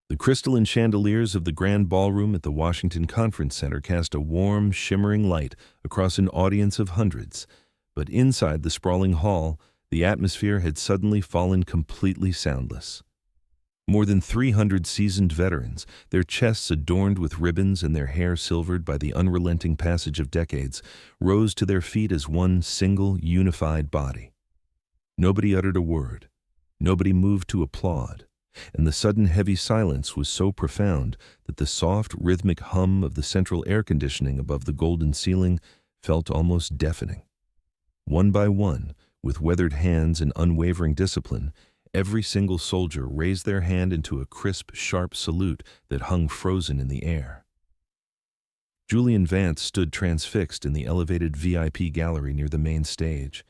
The crystalline chandeliers of the grand ballroom at the Washington Conference Center cast a warm, shimmering light across an audience of hundreds. But inside the sprawling hall, the atmosphere had suddenly fallen completely soundless. More than 300 seasoned veterans, their chests adorned with ribbons and their hair silvered by the unrelenting passage of decades, rose to their feet as one single, unified body. Nobody uttered a word. Nobody moved to applaud. And the sudden heavy silence was so profound that the soft, rhythmic hum of the central air conditioning above the golden ceiling felt almost deafening. One by one, with weathered hands and unwavering discipline, every single soldier raised their hand into a crisp, sharp salute that hung frozen in the air. Julian Vance stood transfixed in the elevated VIP gallery near the main stage,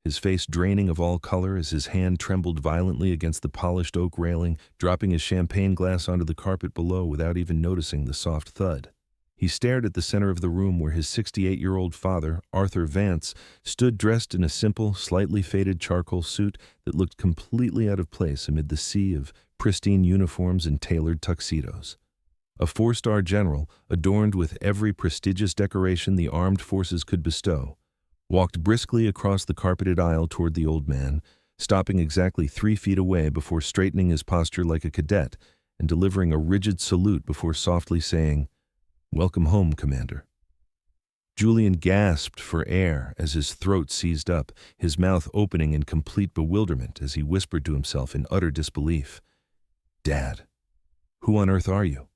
his face draining of all color as his hand trembled violently against the polished oak railing, dropping his champagne glass onto the carpet below without even noticing the soft thud. He stared at the center of the room where his 68-year-old father, Arthur Vance, stood dressed in a simple, slightly faded charcoal suit that looked completely out of place amid the sea of pristine uniforms and tailored tuxedos. A four-star general, adorned with every prestigious decoration the armed forces could bestow, walked briskly across the carpeted aisle toward the old man, stopping exactly 3 feet away before straightening his posture like a cadet and delivering a rigid salute before softly saying, "Welcome home, Commander." Julian gasped for air as his throat seized up, his mouth opening in complete bewilderment as he whispered to himself in utter disbelief, "Dad, who on earth are you?"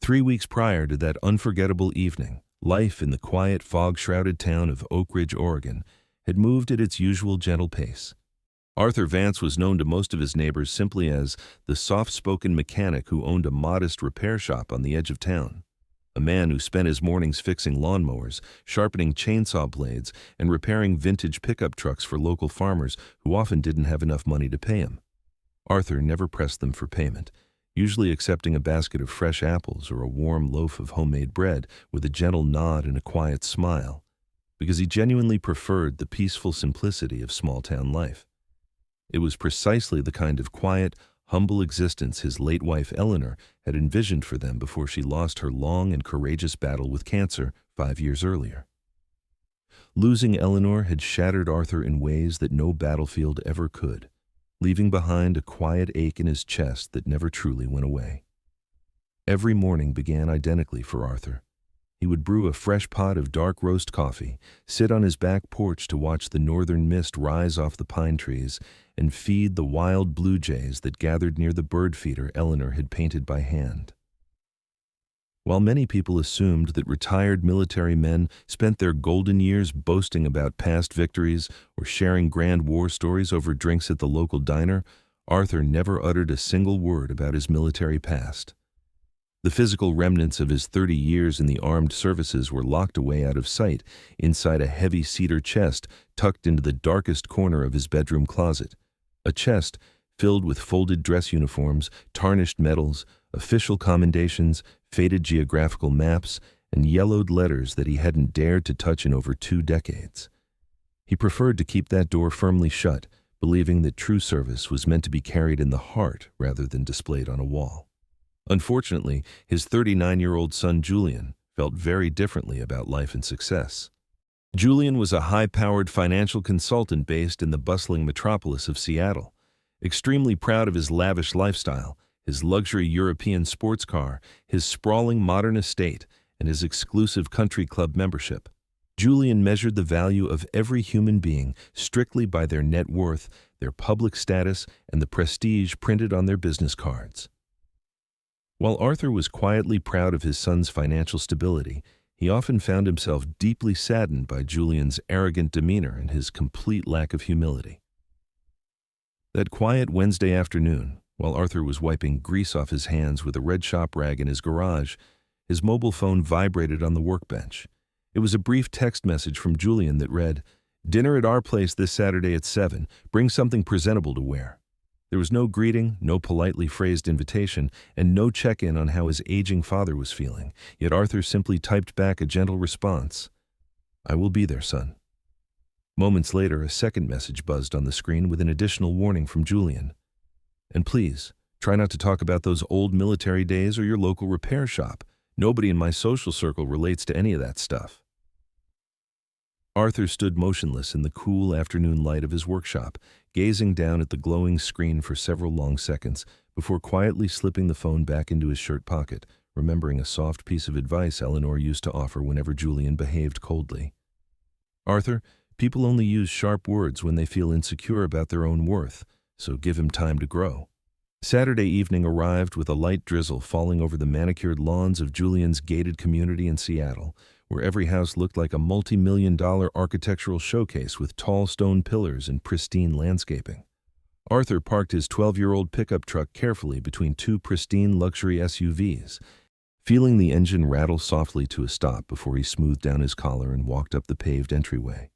3 weeks prior to that unforgettable evening, life in the quiet, fog-shrouded town of Oakridge, Oregon, had moved at its usual gentle pace. Arthur Vance was known to most of his neighbors simply as the soft-spoken mechanic who owned a modest repair shop on the edge of town, a man who spent his mornings fixing lawnmowers, sharpening chainsaw blades, and repairing vintage pickup trucks for local farmers who often didn't have enough money to pay him. Arthur never pressed them for payment, usually accepting a basket of fresh apples or a warm loaf of homemade bread with a gentle nod and a quiet smile, because he genuinely preferred the peaceful simplicity of small-town life. It was precisely the kind of quiet, humble existence his late wife Eleanor had envisioned for them before she lost her long and courageous battle with cancer 5 years earlier. Losing Eleanor had shattered Arthur in ways that no battlefield ever could, leaving behind a quiet ache in his chest that never truly went away. Every morning began identically for Arthur. He would brew a fresh pot of dark roast coffee, sit on his back porch to watch the northern mist rise off the pine trees, and feed the wild blue jays that gathered near the bird feeder Eleanor had painted by hand. While many people assumed that retired military men spent their golden years boasting about past victories or sharing grand war stories over drinks at the local diner, Arthur never uttered a single word about his military past. The physical remnants of his 30 years in the armed services were locked away out of sight inside a heavy cedar chest tucked into the darkest corner of his bedroom closet, a chest filled with folded dress uniforms, tarnished medals, official commendations, faded geographical maps, and yellowed letters that he hadn't dared to touch in over 2 decades. He preferred to keep that door firmly shut, believing that true service was meant to be carried in the heart rather than displayed on a wall. Unfortunately, his 39-year-old son Julian felt very differently about life and success. Julian was a high-powered financial consultant based in the bustling metropolis of Seattle, extremely proud of his lavish lifestyle, his luxury European sports car, his sprawling modern estate, and his exclusive country club membership. Julian measured the value of every human being strictly by their net worth, their public status, and the prestige printed on their business cards. While Arthur was quietly proud of his son's financial stability, he often found himself deeply saddened by Julian's arrogant demeanor and his complete lack of humility. That quiet Wednesday afternoon, while Arthur was wiping grease off his hands with a red shop rag in his garage, his mobile phone vibrated on the workbench. It was a brief text message from Julian that read, "Dinner at our place this Saturday at 7. Bring something presentable to wear." There was no greeting, no politely phrased invitation, and no check-in on how his aging father was feeling, yet Arthur simply typed back a gentle response, "I will be there, son." Moments later, a second message buzzed on the screen with an additional warning from Julian. "And please, Try not to talk about those old military days or your local repair shop. Nobody in my social circle relates to any of that stuff." Arthur stood motionless in the cool afternoon light of his workshop, gazing down at the glowing screen for several long seconds before quietly slipping the phone back into his shirt pocket, remembering a soft piece of advice Eleanor used to offer whenever Julian behaved coldly. "Arthur, people only use sharp words when they feel insecure about their own worth, so give him time to grow." Saturday evening arrived with a light drizzle falling over the manicured lawns of Julian's gated community in Seattle, where every house looked like a multi-million-dollar architectural showcase with tall stone pillars and pristine landscaping. Arthur parked his 12-year-old pickup truck carefully between two pristine luxury SUVs, feeling the engine rattle softly to a stop before he smoothed down his collar and walked up the paved entryway.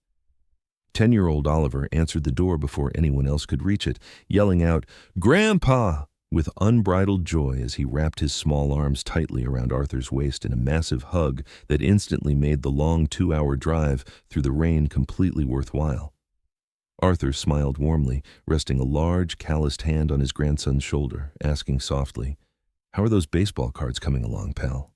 10-year-old Oliver answered the door before anyone else could reach it, yelling out, "Grandpa!" with unbridled joy as he wrapped his small arms tightly around Arthur's waist in a massive hug that instantly made the long 2-hour drive through the rain completely worthwhile. Arthur smiled warmly, resting a large, calloused hand on his grandson's shoulder, asking softly, "How are those baseball cards coming along, pal?"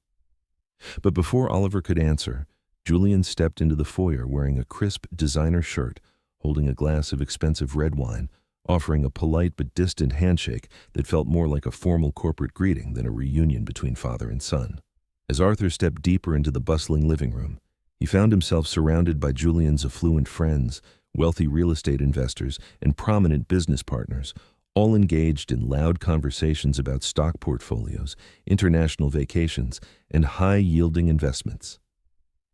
But before Oliver could answer, Julian stepped into the foyer wearing a crisp designer shirt, holding a glass of expensive red wine, offering a polite but distant handshake that felt more like a formal corporate greeting than a reunion between father and son. As Arthur stepped deeper into the bustling living room, he found himself surrounded by Julian's affluent friends, wealthy real estate investors, and prominent business partners, all engaged in loud conversations about stock portfolios, international vacations, and high-yielding investments.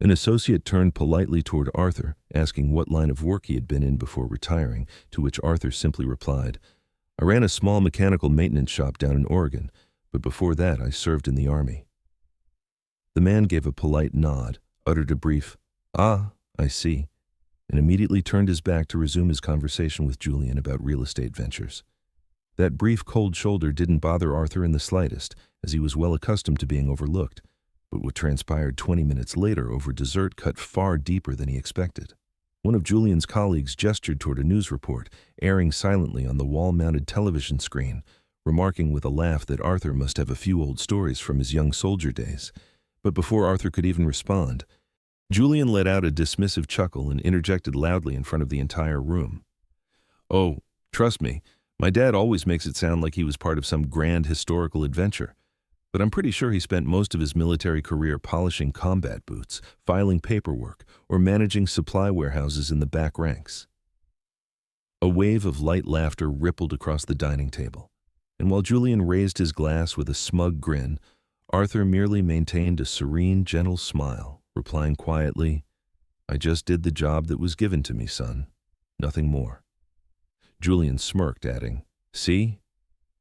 An associate turned politely toward Arthur, asking what line of work he had been in before retiring, to which Arthur simply replied, "I ran a small mechanical maintenance shop down in Oregon, but before that I served in the Army." The man gave a polite nod, uttered a brief, "Ah, I see," and immediately turned his back to resume his conversation with Julian about real estate ventures. That brief cold shoulder didn't bother Arthur in the slightest, as he was well accustomed to being overlooked. But what transpired 20 minutes later over dessert cut far deeper than he expected. One of Julian's colleagues gestured toward a news report, airing silently on the wall-mounted television screen, remarking with a laugh that Arthur must have a few old stories from his young soldier days. But before Arthur could even respond, Julian let out a dismissive chuckle and interjected loudly in front of the entire room. "Oh, trust me, my dad always makes it sound like he was part of some grand historical adventure. But I'm pretty sure he spent most of his military career polishing combat boots, filing paperwork, or managing supply warehouses in the back ranks." A wave of light laughter rippled across the dining table, and while Julian raised his glass with a smug grin, Arthur merely maintained a serene, gentle smile, replying quietly, "I just did the job that was given to me, son. Nothing more." Julian smirked, adding, "See?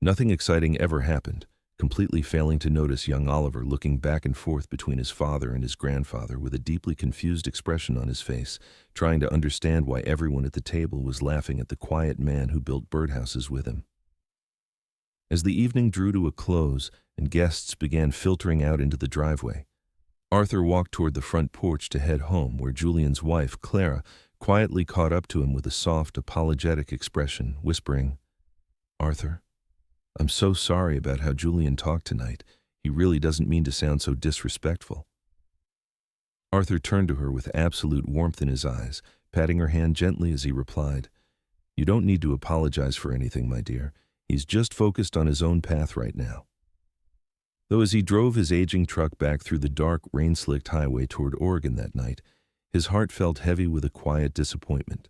Nothing exciting ever happened," completely failing to notice young Oliver looking back and forth between his father and his grandfather with a deeply confused expression on his face, trying to understand why everyone at the table was laughing at the quiet man who built birdhouses with him. As the evening drew to a close and guests began filtering out into the driveway, Arthur walked toward the front porch to head home, where Julian's wife, Clara, quietly caught up to him with a soft, apologetic expression, whispering, "Arthur, I'm so sorry about how Julian talked tonight. He really doesn't mean to sound so disrespectful." Arthur turned to her with absolute warmth in his eyes, patting her hand gently as he replied, "You don't need to apologize for anything, my dear. He's just focused on his own path right now." Though as he drove his aging truck back through the dark, rain-slicked highway toward Oregon that night, his heart felt heavy with a quiet disappointment.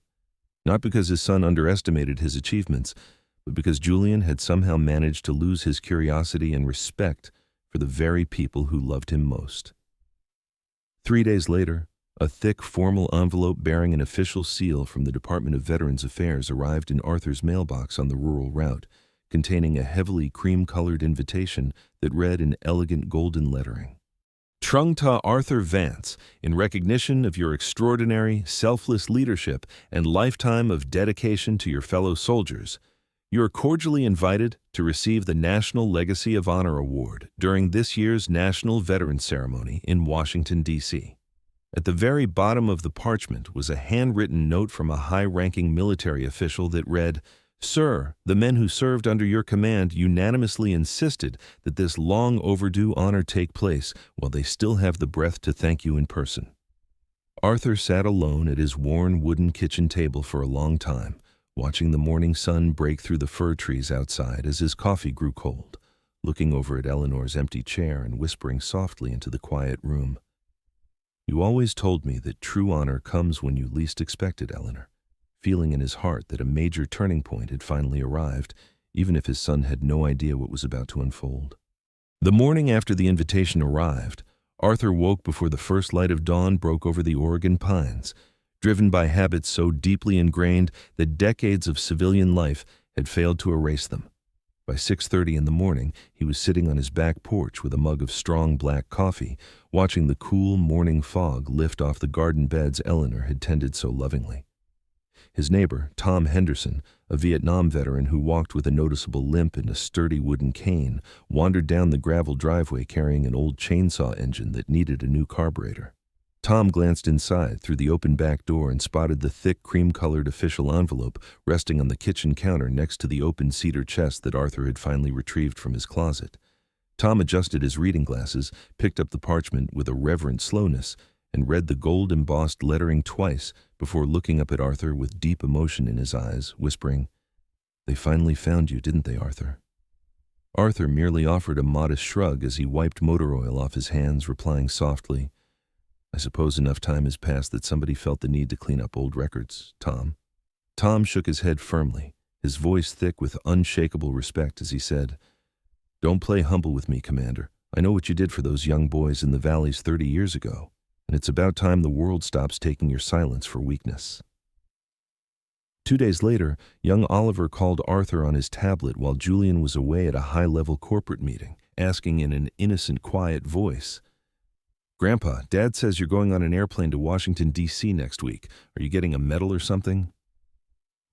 Not because his son underestimated his achievements, but because Julian had somehow managed to lose his curiosity and respect for the very people who loved him most. 3 days later, a thick, formal envelope bearing an official seal from the Department of Veterans Affairs arrived in Arthur's mailbox on the rural route, containing a heavily cream-colored invitation that read in elegant golden lettering, "Trung ta Arthur Vance, in recognition of your extraordinary, selfless leadership and lifetime of dedication to your fellow soldiers, you are cordially invited to receive the National Legacy of Honor Award during this year's National Veterans Ceremony in Washington, D.C." At the very bottom of the parchment was a handwritten note from a high-ranking military official that read, Sir, the men who served under your command unanimously insisted that this long overdue honor take place while they still have the breath to thank you in person. Arthur sat alone at his worn wooden kitchen table for a long time, watching the morning sun break through the fir trees outside as his coffee grew cold, looking over at Eleanor's empty chair and whispering softly into the quiet room. You always told me that true honor comes when you least expect it, Eleanor, feeling in his heart that a major turning point had finally arrived, even if his son had no idea what was about to unfold. The morning after the invitation arrived, Arthur woke before the first light of dawn broke over the Oregon pines, driven by habits so deeply ingrained that decades of civilian life had failed to erase them. By 6:30 in the morning, he was sitting on his back porch with a mug of strong black coffee, watching the cool morning fog lift off the garden beds Eleanor had tended so lovingly. His neighbor, Tom Henderson, a Vietnam veteran who walked with a noticeable limp and a sturdy wooden cane, wandered down the gravel driveway carrying an old chainsaw engine that needed a new carburetor. Tom glanced inside through the open back door and spotted the thick cream-colored official envelope resting on the kitchen counter next to the open cedar chest that Arthur had finally retrieved from his closet. Tom adjusted his reading glasses, picked up the parchment with a reverent slowness, and read the gold-embossed lettering twice before looking up at Arthur with deep emotion in his eyes, whispering, "They finally found you, didn't they, Arthur?" Arthur merely offered a modest shrug as he wiped motor oil off his hands, replying softly, "I suppose enough time has passed that somebody felt the need to clean up old records, Tom." Tom shook his head firmly, his voice thick with unshakable respect as he said, "Don't play humble with me, Commander. I know what you did for those young boys in the valleys 30 years ago, and it's about time the world stops taking your silence for weakness." 2 days later, young Oliver called Arthur on his tablet while Julian was away at a high-level corporate meeting, asking in an innocent, quiet voice, "Grandpa, Dad says you're going on an airplane to Washington, D.C. next week. Are you getting a medal or something?"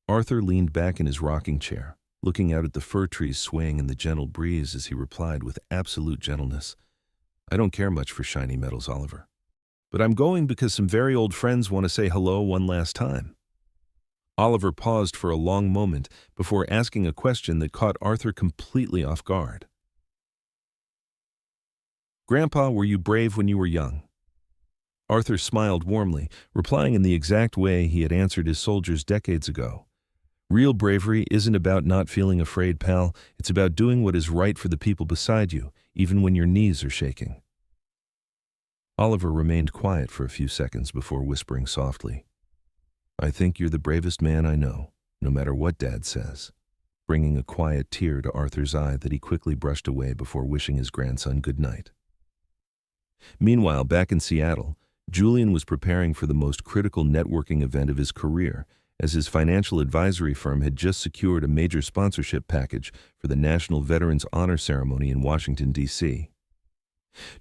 Arthur leaned back in his rocking chair, looking out at the fir trees swaying in the gentle breeze as he replied with absolute gentleness, "I don't care much for shiny medals, Oliver. But I'm going because some very old friends want to say hello one last time." Oliver paused for a long moment before asking a question that caught Arthur completely off guard. "Grandpa, were you brave when you were young?" Arthur smiled warmly, replying in the exact way he had answered his soldiers decades ago. "Real bravery isn't about not feeling afraid, pal. It's about doing what is right for the people beside you, even when your knees are shaking." Oliver remained quiet for a few seconds before whispering softly, "I think you're the bravest man I know, no matter what Dad says," bringing a quiet tear to Arthur's eye that he quickly brushed away before wishing his grandson good night. Meanwhile, back in Seattle, Julian was preparing for the most critical networking event of his career, as his financial advisory firm had just secured a major sponsorship package for the National Veterans Honor Ceremony in Washington, D.C.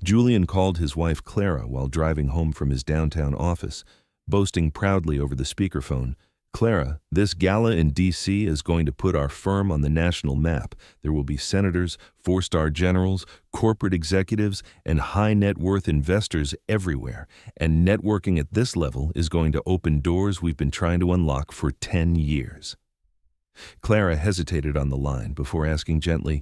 Julian called his wife Clara while driving home from his downtown office, boasting proudly over the speakerphone, "Clara, this gala in D.C. is going to put our firm on the national map. There will be senators, four-star generals, corporate executives, and high-net-worth investors everywhere, and networking at this level is going to open doors we've been trying to unlock for 10 years. Clara hesitated on the line before asking gently,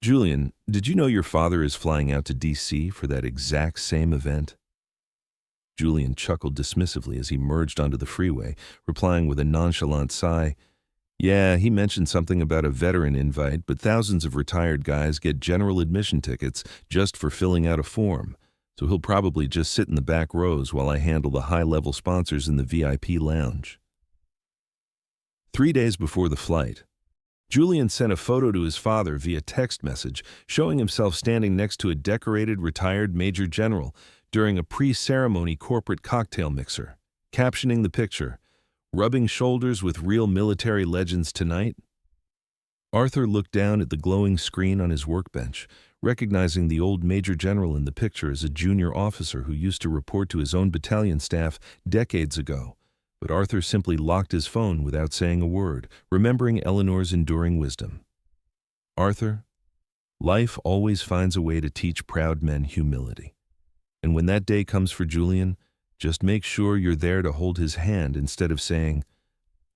"Julian, did you know your father is flying out to D.C. for that exact same event?" Julian chuckled dismissively as he merged onto the freeway, replying with a nonchalant sigh, "Yeah, he mentioned something about a veteran invite, but thousands of retired guys get general admission tickets just for filling out a form, so he'll probably just sit in the back rows while I handle the high-level sponsors in the VIP lounge." 3 days before the flight, Julian sent a photo to his father via text message showing himself standing next to a decorated retired major general during a pre-ceremony corporate cocktail mixer, captioning the picture, "Rubbing shoulders with real military legends tonight." Arthur looked down at the glowing screen on his workbench, recognizing the old major general in the picture as a junior officer who used to report to his own battalion staff decades ago. But Arthur simply locked his phone without saying a word, remembering Eleanor's enduring wisdom. "Arthur, life always finds a way to teach proud men humility. And when that day comes for Julian, just make sure you're there to hold his hand instead of saying,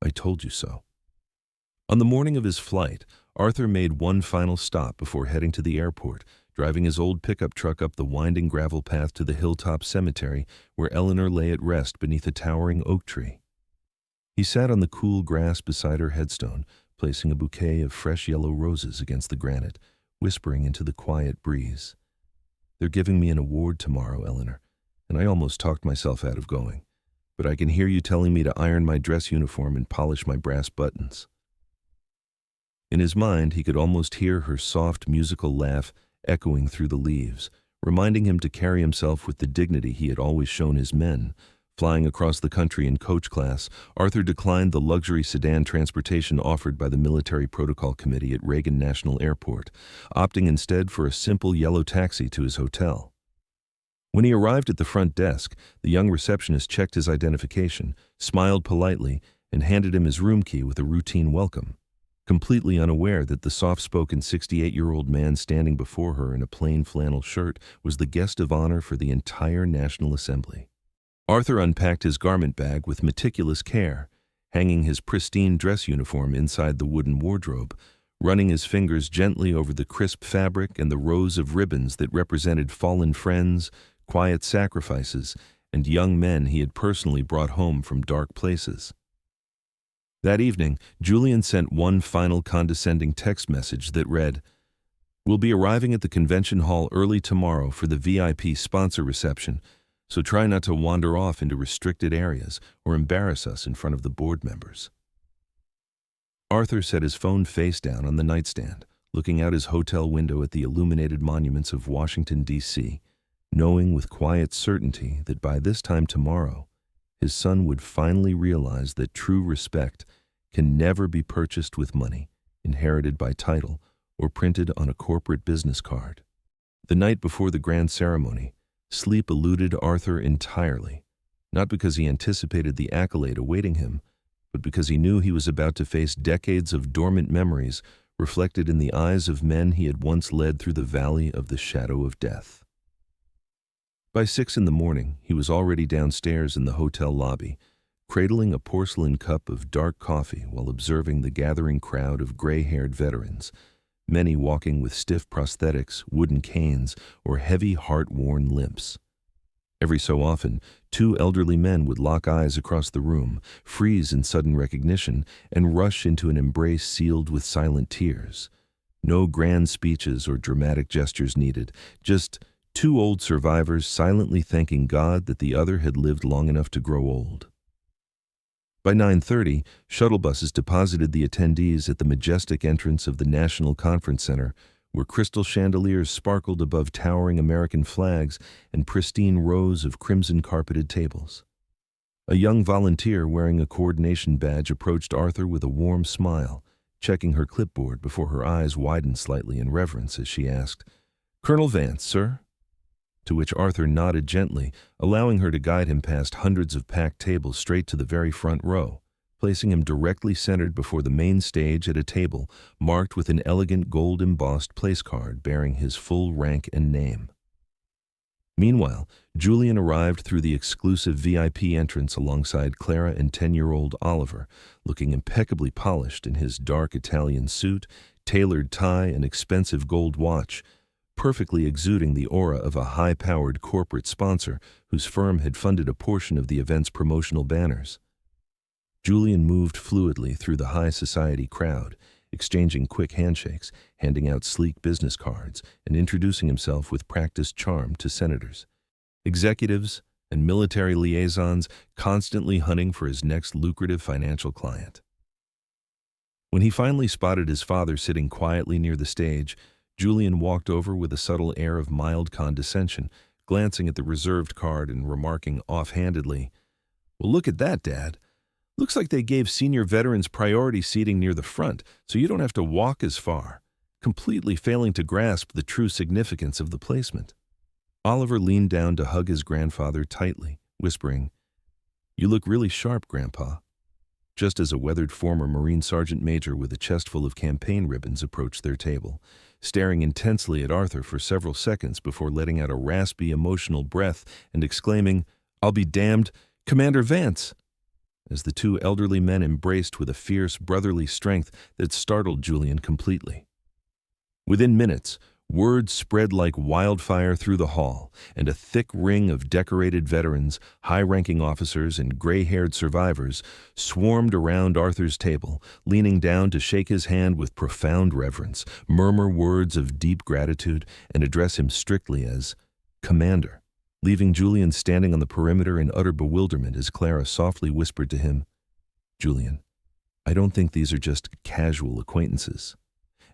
'I told you so.'" On the morning of his flight, Arthur made one final stop before heading to the airport, driving his old pickup truck up the winding gravel path to the hilltop cemetery where Eleanor lay at rest beneath a towering oak tree. He sat on the cool grass beside her headstone, placing a bouquet of fresh yellow roses against the granite, whispering into the quiet breeze. "They're giving me an award tomorrow, Eleanor, and I almost talked myself out of going. But I can hear you telling me to iron my dress uniform and polish my brass buttons." In his mind, he could almost hear her soft musical laugh echoing through the leaves, reminding him to carry himself with the dignity he had always shown his men. Flying across the country in coach class, Arthur declined the luxury sedan transportation offered by the Military Protocol Committee at Reagan National Airport, opting instead for a simple yellow taxi to his hotel. When he arrived at the front desk, the young receptionist checked his identification, smiled politely, and handed him his room key with a routine welcome, completely unaware that the soft-spoken 68-year-old man standing before her in a plain flannel shirt was the guest of honor for the entire National Assembly. Arthur unpacked his garment bag with meticulous care, hanging his pristine dress uniform inside the wooden wardrobe, running his fingers gently over the crisp fabric and the rows of ribbons that represented fallen friends, quiet sacrifices, and young men he had personally brought home from dark places. That evening, Julian sent one final condescending text message that read, "We'll be arriving at the convention hall early tomorrow for the VIP sponsor reception, so try not to wander off into restricted areas or embarrass us in front of the board members." Arthur set his phone face down on the nightstand, looking out his hotel window at the illuminated monuments of Washington, D.C., knowing with quiet certainty that by this time tomorrow, his son would finally realize that true respect can never be purchased with money, inherited by title, or printed on a corporate business card. The night before the grand ceremony, sleep eluded Arthur entirely, not because he anticipated the accolade awaiting him, but because he knew he was about to face decades of dormant memories reflected in the eyes of men he had once led through the valley of the shadow of death. By 6 a.m, he was already downstairs in the hotel lobby, cradling a porcelain cup of dark coffee while observing the gathering crowd of gray-haired veterans, many walking with stiff prosthetics, wooden canes, or heavy, heart-worn limps. Every so often, two elderly men would lock eyes across the room, freeze in sudden recognition, and rush into an embrace sealed with silent tears. No grand speeches or dramatic gestures needed, just two old survivors silently thanking God that the other had lived long enough to grow old. By 9:30, shuttle buses deposited the attendees at the majestic entrance of the National Conference Center, where crystal chandeliers sparkled above towering American flags and pristine rows of crimson-carpeted tables. A young volunteer wearing a coordination badge approached Arthur with a warm smile, checking her clipboard before her eyes widened slightly in reverence as she asked, "Colonel Vance, sir?" To which Arthur nodded gently, allowing her to guide him past hundreds of packed tables straight to the very front row, placing him directly centered before the main stage at a table marked with an elegant gold-embossed place card bearing his full rank and name. Meanwhile, Julian arrived through the exclusive VIP entrance alongside Clara and 10-year-old Oliver, looking impeccably polished in his dark Italian suit, tailored tie, and expensive gold watch, perfectly exuding the aura of a high-powered corporate sponsor whose firm had funded a portion of the event's promotional banners. Julian moved fluidly through the high society crowd, exchanging quick handshakes, handing out sleek business cards, and introducing himself with practiced charm to senators, executives, and military liaisons constantly hunting for his next lucrative financial client. When he finally spotted his father sitting quietly near the stage, Julian walked over with a subtle air of mild condescension, glancing at the reserved card and remarking offhandedly, "Well, look at that, Dad. Looks like they gave senior veterans priority seating near the front, so you don't have to walk as far," completely failing to grasp the true significance of the placement. Oliver leaned down to hug his grandfather tightly, whispering, "You look really sharp, Grandpa," just as a weathered former Marine Sergeant Major with a chest full of campaign ribbons approached their table, staring intensely at Arthur for several seconds before letting out a raspy, emotional breath and exclaiming, "I'll be damned, Commander Vance!" as the two elderly men embraced with a fierce brotherly strength that startled Julian completely. Within minutes, word spread like wildfire through the hall, and a thick ring of decorated veterans, high-ranking officers, and gray-haired survivors swarmed around Arthur's table, leaning down to shake his hand with profound reverence, murmur words of deep gratitude, and address him strictly as Commander, leaving Julian standing on the perimeter in utter bewilderment as Clara softly whispered to him, "Julian, I don't think these are just casual acquaintances."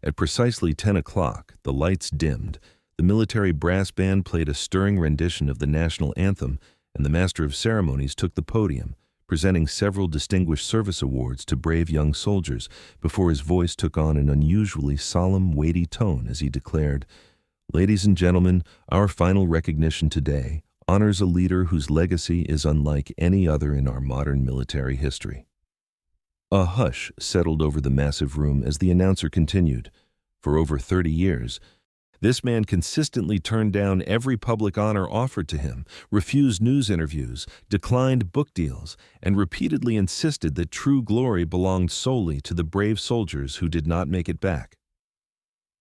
At precisely 10 o'clock, the lights dimmed, the military brass band played a stirring rendition of the national anthem, and the Master of Ceremonies took the podium, presenting several distinguished service awards to brave young soldiers, before his voice took on an unusually solemn, weighty tone as he declared, "Ladies and gentlemen, our final recognition today honors a leader whose legacy is unlike any other in our modern military history." A hush settled over the massive room as the announcer continued. For over 30 years, this man consistently turned down every public honor offered to him, refused news interviews, declined book deals, and repeatedly insisted that true glory belonged solely to the brave soldiers who did not make it back.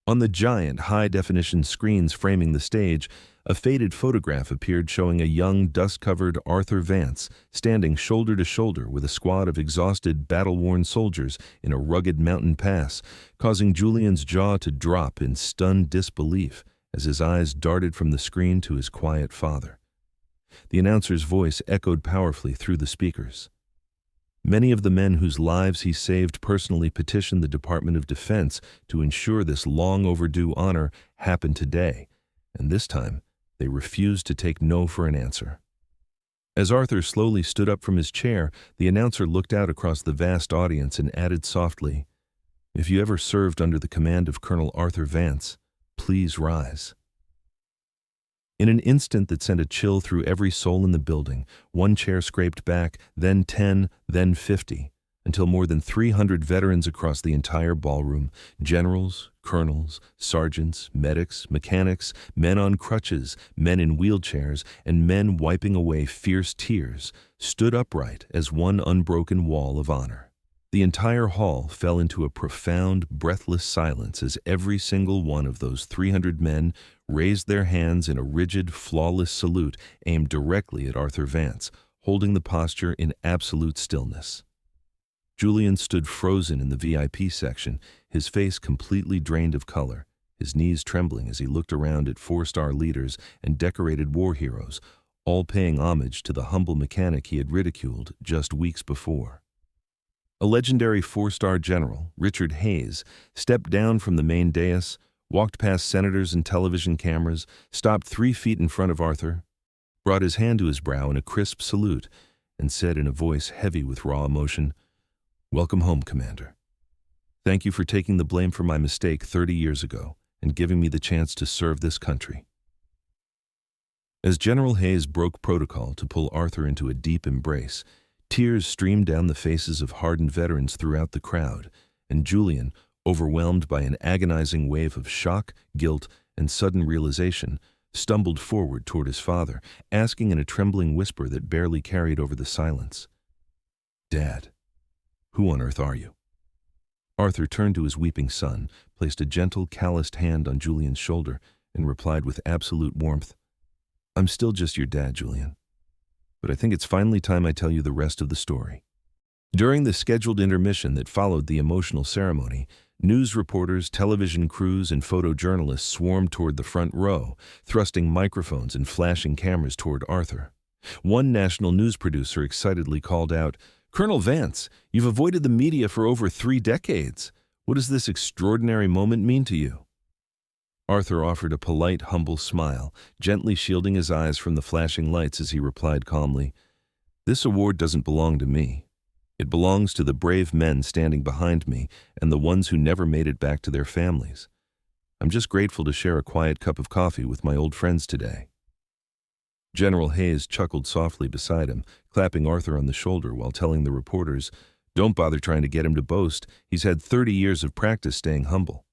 On the giant, high-definition screens framing the stage, a faded photograph appeared showing a young, dust-covered Arthur Vance standing shoulder to shoulder with a squad of exhausted, battle-worn soldiers in a rugged mountain pass, causing Julian's jaw to drop in stunned disbelief as his eyes darted from the screen to his quiet father. The announcer's voice echoed powerfully through the speakers. Many of the men whose lives he saved personally petitioned the Department of Defense to ensure this long-overdue honor happened today, and this time, they refused to take no for an answer. As Arthur slowly stood up from his chair, the announcer looked out across the vast audience and added softly, "If you ever served under the command of Colonel Arthur Vance, please rise." In an instant that sent a chill through every soul in the building, one chair scraped back, then 10, then 50, until more than 300 veterans across the entire ballroom, generals, colonels, sergeants, medics, mechanics, men on crutches, men in wheelchairs, and men wiping away fierce tears, stood upright as one unbroken wall of honor. The entire hall fell into a profound, breathless silence as every single one of those 300 men raised their hands in a rigid, flawless salute aimed directly at Arthur Vance, holding the posture in absolute stillness. Julian stood frozen in the VIP section, his face completely drained of color, his knees trembling as he looked around at four-star leaders and decorated war heroes, all paying homage to the humble mechanic he had ridiculed just weeks before. A legendary four-star general, Richard Hayes, stepped down from the main dais, walked past senators and television cameras, stopped 3 feet in front of Arthur, brought his hand to his brow in a crisp salute, and said in a voice heavy with raw emotion, "Welcome home, Commander. Thank you for taking the blame for my mistake 30 years ago and giving me the chance to serve this country." As General Hayes broke protocol to pull Arthur into a deep embrace, tears streamed down the faces of hardened veterans throughout the crowd, and Julian, overwhelmed by an agonizing wave of shock, guilt, and sudden realization, stumbled forward toward his father, asking in a trembling whisper that barely carried over the silence, "Dad, who on earth are you?" Arthur turned to his weeping son, placed a gentle, calloused hand on Julian's shoulder, and replied with absolute warmth, "I'm still just your dad, Julian. But I think it's finally time I tell you the rest of the story." During the scheduled intermission that followed the emotional ceremony, news reporters, television crews, and photojournalists swarmed toward the front row, thrusting microphones and flashing cameras toward Arthur. One national news producer excitedly called out, "Colonel Vance, you've avoided the media for over 3 decades. What does this extraordinary moment mean to you?" Arthur offered a polite, humble smile, gently shielding his eyes from the flashing lights as he replied calmly, "This award doesn't belong to me. It belongs to the brave men standing behind me and the ones who never made it back to their families. I'm just grateful to share a quiet cup of coffee with my old friends today." General Hayes chuckled softly beside him, clapping Arthur on the shoulder while telling the reporters, "Don't bother trying to get him to boast. He's had 30 years of practice staying humble."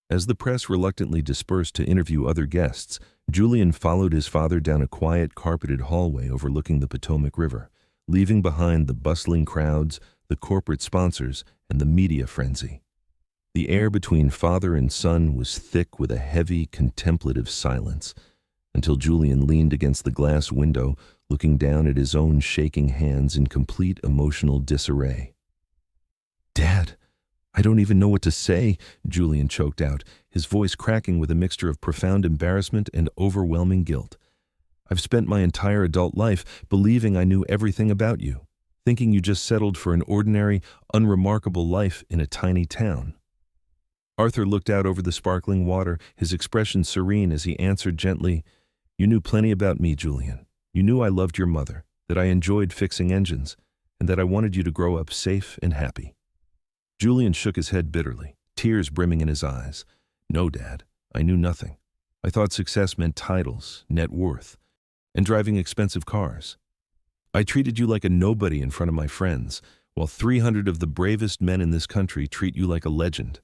As the press reluctantly dispersed to interview other guests, Julian followed his father down a quiet, carpeted hallway overlooking the Potomac River, leaving behind the bustling crowds, the corporate sponsors, and the media frenzy. The air between father and son was thick with a heavy, contemplative silence, until Julian leaned against the glass window, looking down at his own shaking hands in complete emotional disarray. "Dad, I don't even know what to say," Julian choked out, his voice cracking with a mixture of profound embarrassment and overwhelming guilt. "I've spent my entire adult life believing I knew everything about you, thinking you just settled for an ordinary, unremarkable life in a tiny town." Arthur looked out over the sparkling water, his expression serene as he answered gently, "You knew plenty about me, Julian. You knew I loved your mother, that I enjoyed fixing engines, and that I wanted you to grow up safe and happy." Julian shook his head bitterly, tears brimming in his eyes. "No, Dad, I knew nothing. I thought success meant titles, net worth, and driving expensive cars. I treated you like a nobody in front of my friends, while 300 of the bravest men in this country treat you like a legend.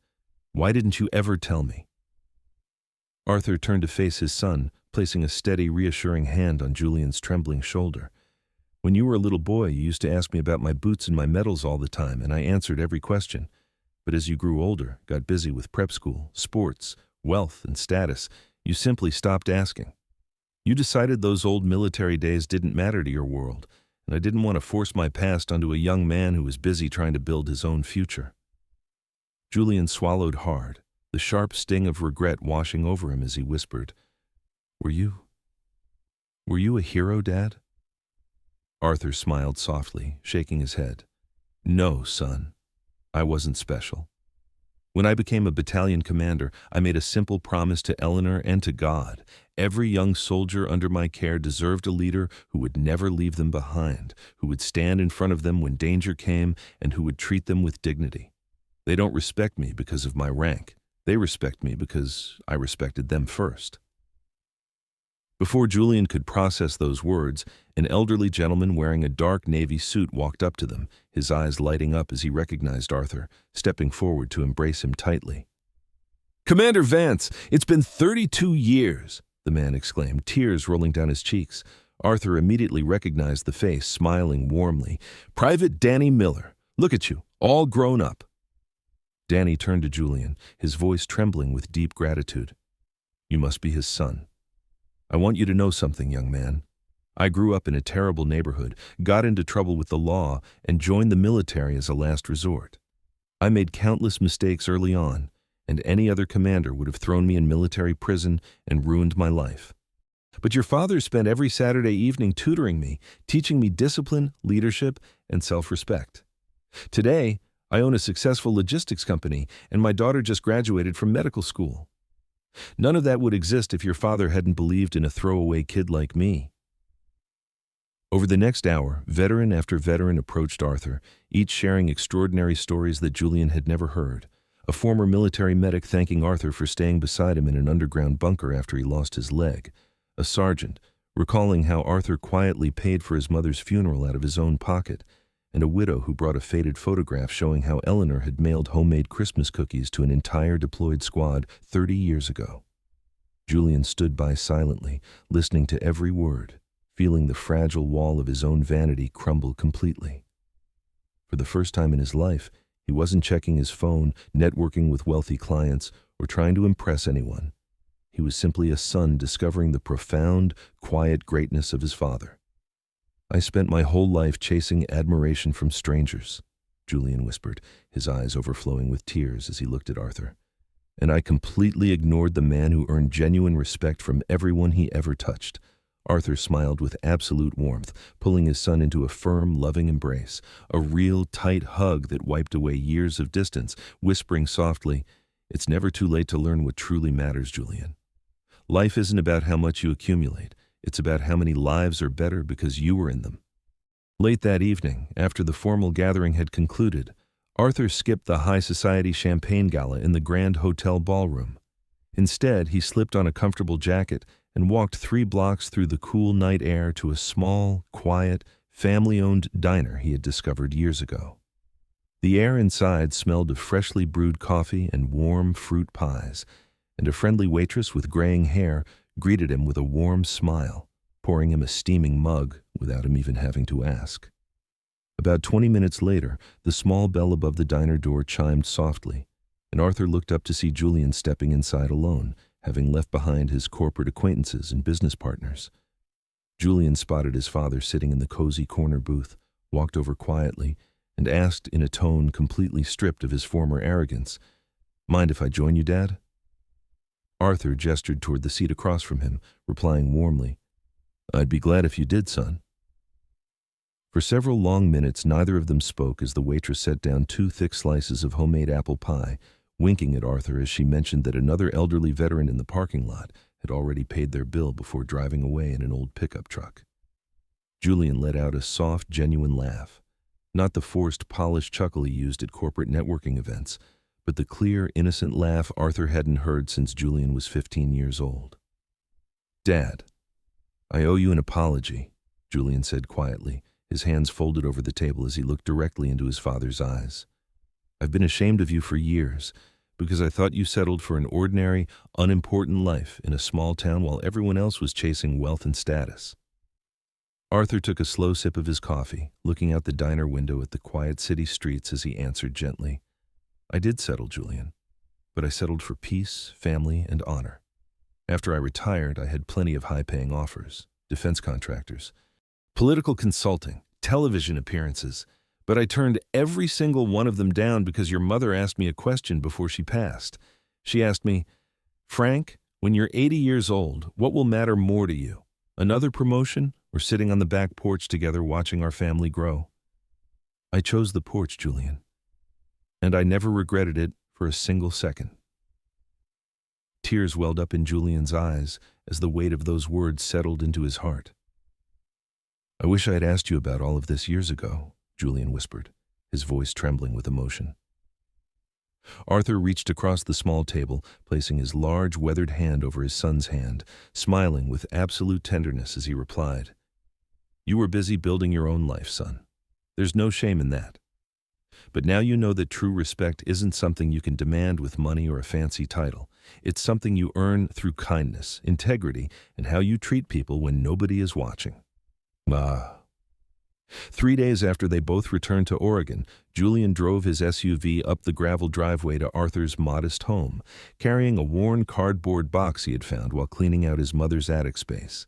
Why didn't you ever tell me?" Arthur turned to face his son, placing a steady, reassuring hand on Julian's trembling shoulder. "When you were a little boy, you used to ask me about my boots and my medals all the time, and I answered every question. But as you grew older, got busy with prep school, sports, wealth, and status, you simply stopped asking. You decided those old military days didn't matter to your world, and I didn't want to force my past onto a young man who was busy trying to build his own future." Julian swallowed hard, the sharp sting of regret washing over him as he whispered, Were you a hero, Dad?" Arthur smiled softly, shaking his head. "No, son. I wasn't special. When I became a battalion commander, I made a simple promise to Eleanor and to God. Every young soldier under my care deserved a leader who would never leave them behind, who would stand in front of them when danger came, and who would treat them with dignity. They don't respect me because of my rank. They respect me because I respected them first." Before Julian could process those words, an elderly gentleman wearing a dark navy suit walked up to them, his eyes lighting up as he recognized Arthur, stepping forward to embrace him tightly. "Commander Vance, it's been 32 years, the man exclaimed, tears rolling down his cheeks. Arthur immediately recognized the face, smiling warmly. "Private Danny Miller, look at you, all grown up." Danny turned to Julian, his voice trembling with deep gratitude. "You must be his son. I want you to know something, young man. I grew up in a terrible neighborhood, got into trouble with the law, and joined the military as a last resort. I made countless mistakes early on, and any other commander would have thrown me in military prison and ruined my life. But your father spent every Saturday evening tutoring me, teaching me discipline, leadership, and self-respect. Today, I own a successful logistics company, and my daughter just graduated from medical school. None of that would exist if your father hadn't believed in a throwaway kid like me." Over the next hour, veteran after veteran approached Arthur, each sharing extraordinary stories that Julian had never heard. A former military medic thanking Arthur for staying beside him in an underground bunker after he lost his leg. A sergeant recalling how Arthur quietly paid for his mother's funeral out of his own pocket, and a widow who brought a faded photograph showing how Eleanor had mailed homemade Christmas cookies to an entire deployed squad 30 years ago. Julian stood by silently, listening to every word, feeling the fragile wall of his own vanity crumble completely. For the first time in his life, he wasn't checking his phone, networking with wealthy clients, or trying to impress anyone. He was simply a son discovering the profound, quiet greatness of his father. "I spent my whole life chasing admiration from strangers," Julian whispered, his eyes overflowing with tears as he looked at Arthur. "And I completely ignored the man who earned genuine respect from everyone he ever touched." Arthur smiled with absolute warmth, pulling his son into a firm, loving embrace, a real tight hug that wiped away years of distance, whispering softly, "It's never too late to learn what truly matters, Julian. Life isn't about how much you accumulate. It's about how many lives are better because you were in them." Late that evening, after the formal gathering had concluded, Arthur skipped the high society champagne gala in the Grand Hotel ballroom. Instead, he slipped on a comfortable jacket and walked 3 blocks through the cool night air to a small, quiet, family-owned diner he had discovered years ago. The air inside smelled of freshly brewed coffee and warm fruit pies, and a friendly waitress with graying hair greeted him with a warm smile, pouring him a steaming mug without him even having to ask. About 20 minutes later, the small bell above the diner door chimed softly, and Arthur looked up to see Julian stepping inside alone, having left behind his corporate acquaintances and business partners. Julian spotted his father sitting in the cozy corner booth, walked over quietly, and asked in a tone completely stripped of his former arrogance, "Mind if I join you, Dad?" Arthur gestured toward the seat across from him, replying warmly, "I'd be glad if you did, son." For several long minutes, neither of them spoke as the waitress set down 2 thick slices of homemade apple pie, winking at Arthur as she mentioned that another elderly veteran in the parking lot had already paid their bill before driving away in an old pickup truck. Julian let out a soft, genuine laugh, not the forced, polished chuckle he used at corporate networking events, but the clear, innocent laugh Arthur hadn't heard since Julian was 15 years old. "Dad, I owe you an apology," Julian said quietly, his hands folded over the table as he looked directly into his father's eyes. "I've been ashamed of you for years, because I thought you settled for an ordinary, unimportant life in a small town while everyone else was chasing wealth and status." Arthur took a slow sip of his coffee, looking out the diner window at the quiet city streets as he answered gently, "I did settle, Julian, but I settled for peace, family, and honor. After I retired, I had plenty of high-paying offers, defense contractors, political consulting, television appearances, but I turned every single one of them down because your mother asked me a question before she passed. She asked me, 'Frank, when you're 80 years old, what will matter more to you? Another promotion or sitting on the back porch together watching our family grow?' I chose the porch, Julian, and I never regretted it for a single second." Tears welled up in Julian's eyes as the weight of those words settled into his heart. "I wish I had asked you about all of this years ago," Julian whispered, his voice trembling with emotion. Arthur reached across the small table, placing his large, weathered hand over his son's hand, smiling with absolute tenderness as he replied, "You were busy building your own life, son. There's no shame in that. But now you know that true respect isn't something you can demand with money or a fancy title. It's something you earn through kindness, integrity, and how you treat people when nobody is watching." 3 days after they both returned to Oregon, Julian drove his SUV up the gravel driveway to Arthur's modest home, carrying a worn cardboard box he had found while cleaning out his mother's attic space.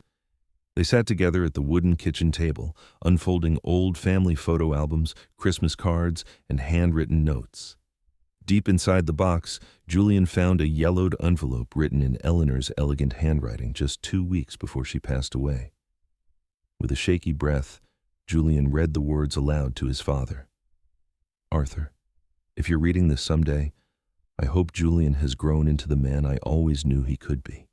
They sat together at the wooden kitchen table, unfolding old family photo albums, Christmas cards, and handwritten notes. Deep inside the box, Julian found a yellowed envelope written in Eleanor's elegant handwriting just 2 weeks before she passed away. With a shaky breath, Julian read the words aloud to his father. "Arthur, if you're reading this someday, I hope Julian has grown into the man I always knew he could be.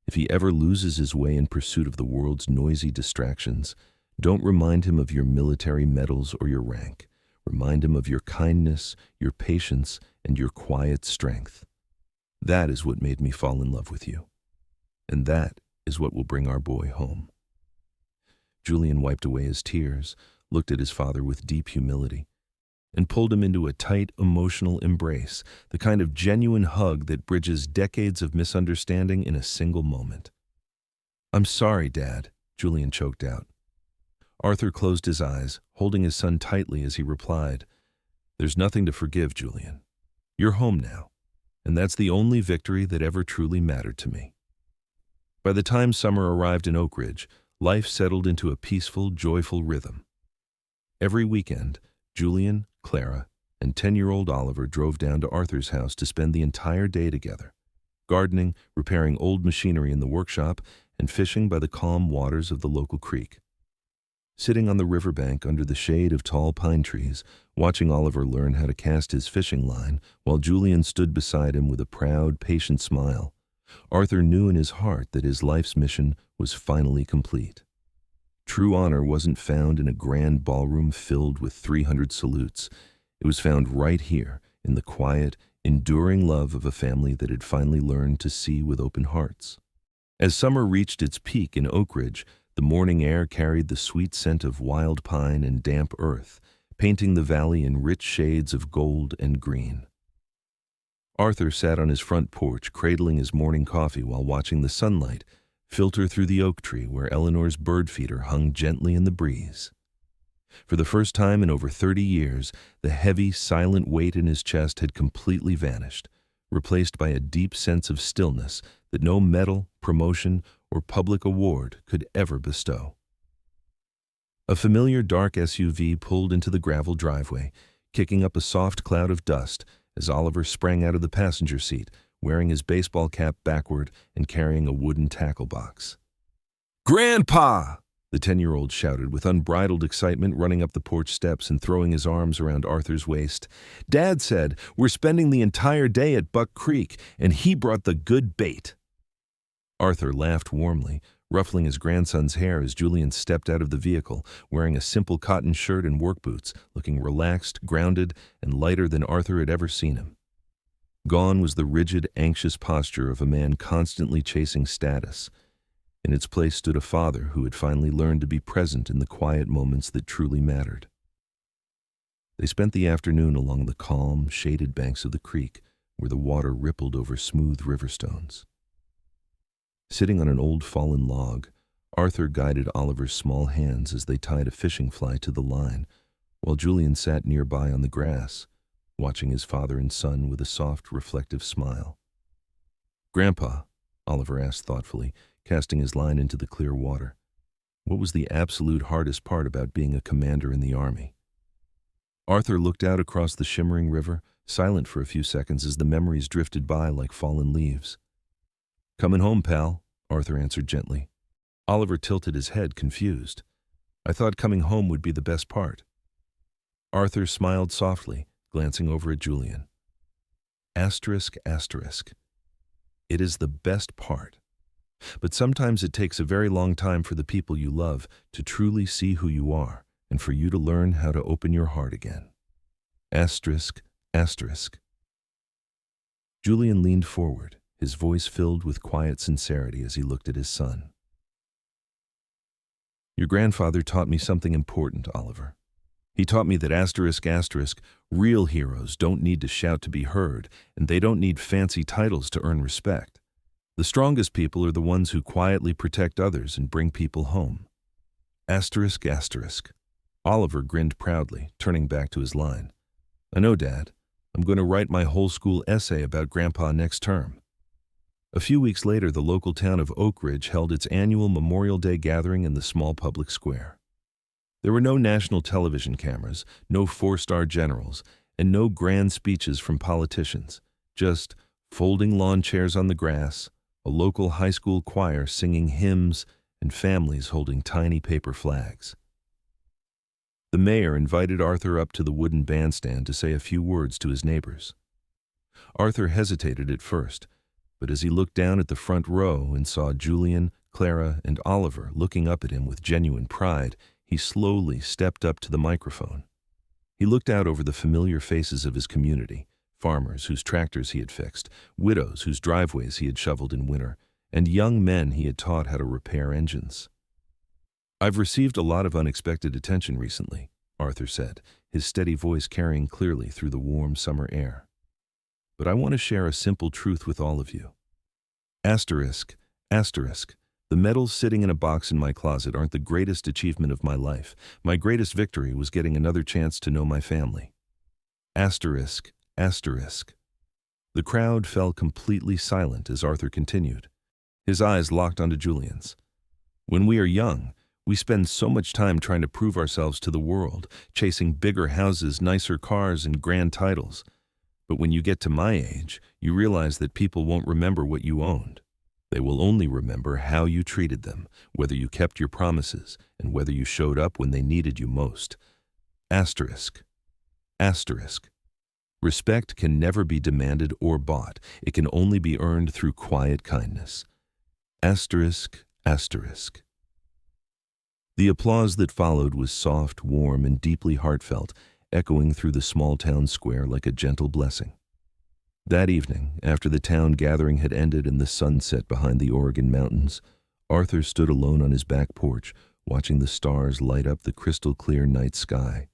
If he ever loses his way in pursuit of the world's noisy distractions, don't remind him of your military medals or your rank. Remind him of your kindness, your patience, and your quiet strength. That is what made me fall in love with you. And that is what will bring our boy home." Julian wiped away his tears, looked at his father with deep humility, and pulled him into a tight, emotional embrace, the kind of genuine hug that bridges decades of misunderstanding in a single moment. "I'm sorry, Dad," Julian choked out. Arthur closed his eyes, holding his son tightly as he replied, "There's nothing to forgive, Julian. You're home now, and that's the only victory that ever truly mattered to me." By the time summer arrived in Oakridge, life settled into a peaceful, joyful rhythm. Every weekend, Julian, Clara, and 10-year-old Oliver drove down to Arthur's house to spend the entire day together, gardening, repairing old machinery in the workshop, and fishing by the calm waters of the local creek. Sitting on the riverbank under the shade of tall pine trees, watching Oliver learn how to cast his fishing line, while Julian stood beside him with a proud, patient smile, Arthur knew in his heart that his life's mission was finally complete. True honor wasn't found in a grand ballroom filled with 300 salutes. It was found right here in the quiet, enduring love of a family that had finally learned to see with open hearts. As summer reached its peak in Oakridge, the morning air carried the sweet scent of wild pine and damp earth, painting the valley in rich shades of gold and green. Arthur sat on his front porch, cradling his morning coffee while watching the sunlight filter through the oak tree where Eleanor's bird feeder hung gently in the breeze. For the first time in over 30 years, the heavy, silent weight in his chest had completely vanished, replaced by a deep sense of stillness that no medal, promotion, or public award could ever bestow. A familiar dark SUV pulled into the gravel driveway, kicking up a soft cloud of dust as Oliver sprang out of the passenger seat, wearing his baseball cap backward and carrying a wooden tackle box. "Grandpa!" the 10-year-old shouted with unbridled excitement, running up the porch steps and throwing his arms around Arthur's waist. "Dad said we're spending the entire day at Buck Creek, and he brought the good bait." Arthur laughed warmly, ruffling his grandson's hair as Julian stepped out of the vehicle, wearing a simple cotton shirt and work boots, looking relaxed, grounded, and lighter than Arthur had ever seen him. Gone was the rigid, anxious posture of a man constantly chasing status. In its place stood a father who had finally learned to be present in the quiet moments that truly mattered. They spent the afternoon along the calm, shaded banks of the creek, where the water rippled over smooth river stones. Sitting on an old fallen log, Arthur guided Oliver's small hands as they tied a fishing fly to the line, while Julian sat nearby on the grass, watching his father and son with a soft, reflective smile. "Grandpa," Oliver asked thoughtfully, casting his line into the clear water, "what was the absolute hardest part about being a commander in the Army?" Arthur looked out across the shimmering river, silent for a few seconds as the memories drifted by like fallen leaves. "Coming home, pal," Arthur answered gently. Oliver tilted his head, confused. "I thought coming home would be the best part." Arthur smiled softly, glancing over at Julian. Asterisk, asterisk. It is the best part. But sometimes it takes a very long time for the people you love to truly see who you are, and for you to learn how to open your heart again. Asterisk, asterisk. Julian leaned forward, his voice filled with quiet sincerity as he looked at his son. "Your grandfather taught me something important, Oliver. He taught me that asterisk, asterisk, real heroes don't need to shout to be heard, and they don't need fancy titles to earn respect. The strongest people are the ones who quietly protect others and bring people home." Asterisk, asterisk. Oliver grinned proudly, turning back to his line. "I know, Dad. I'm going to write my whole school essay about Grandpa next term." A few weeks later, the local town of Oakridge held its annual Memorial Day gathering in the small public square. There were no national television cameras, no four-star generals, and no grand speeches from politicians, just folding lawn chairs on the grass, a local high school choir singing hymns, and families holding tiny paper flags. The mayor invited Arthur up to the wooden bandstand to say a few words to his neighbors. Arthur hesitated at first, but as he looked down at the front row and saw Julian, Clara, and Oliver looking up at him with genuine pride, he slowly stepped up to the microphone. He looked out over the familiar faces of his community, farmers whose tractors he had fixed, widows whose driveways he had shoveled in winter, and young men he had taught how to repair engines. "I've received a lot of unexpected attention recently," Arthur said, his steady voice carrying clearly through the warm summer air. "But I want to share a simple truth with all of you. Asterisk, asterisk. The medals sitting in a box in my closet aren't the greatest achievement of my life. My greatest victory was getting another chance to know my family. Asterisk, asterisk." The crowd fell completely silent as Arthur continued. His eyes locked onto Julian's. "When we are young, we spend so much time trying to prove ourselves to the world, chasing bigger houses, nicer cars, and grand titles. But when you get to my age, you realize that people won't remember what you owned. They will only remember how you treated them, whether you kept your promises, and whether you showed up when they needed you most. Asterisk. Asterisk. Respect can never be demanded or bought. It can only be earned through quiet kindness. Asterisk, asterisk. The applause that followed was soft, warm, and deeply heartfelt, echoing through the small town square like a gentle blessing. That evening, after the town gathering had ended and the sun set behind the Oregon mountains, Arthur stood alone on his back porch, watching the stars light up the crystal-clear night sky,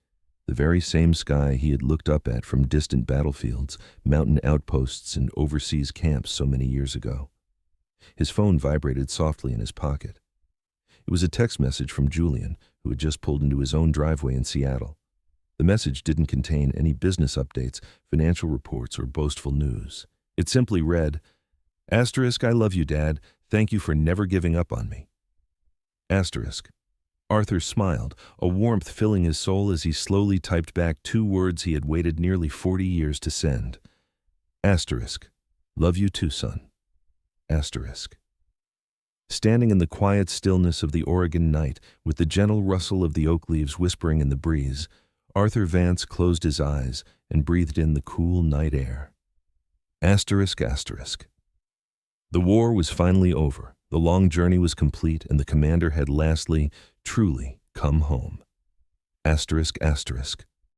the very same sky he had looked up at from distant battlefields, mountain outposts, and overseas camps so many years ago. His phone vibrated softly in his pocket. It was a text message from Julian, who had just pulled into his own driveway in Seattle. The message didn't contain any business updates, financial reports, or boastful news. It simply read, Asterisk, I love you, Dad. Thank you for never giving up on me. Asterisk. Arthur smiled, a warmth filling his soul as he slowly typed back 2 words he had waited nearly 40 years to send. Asterisk. Love you too, son. Asterisk. Standing in the quiet stillness of the Oregon night, with the gentle rustle of the oak leaves whispering in the breeze, Arthur Vance closed his eyes and breathed in the cool night air. Asterisk, asterisk. The war was finally over, the long journey was complete, and the commander had lastly, truly, come home. Asterisk, asterisk.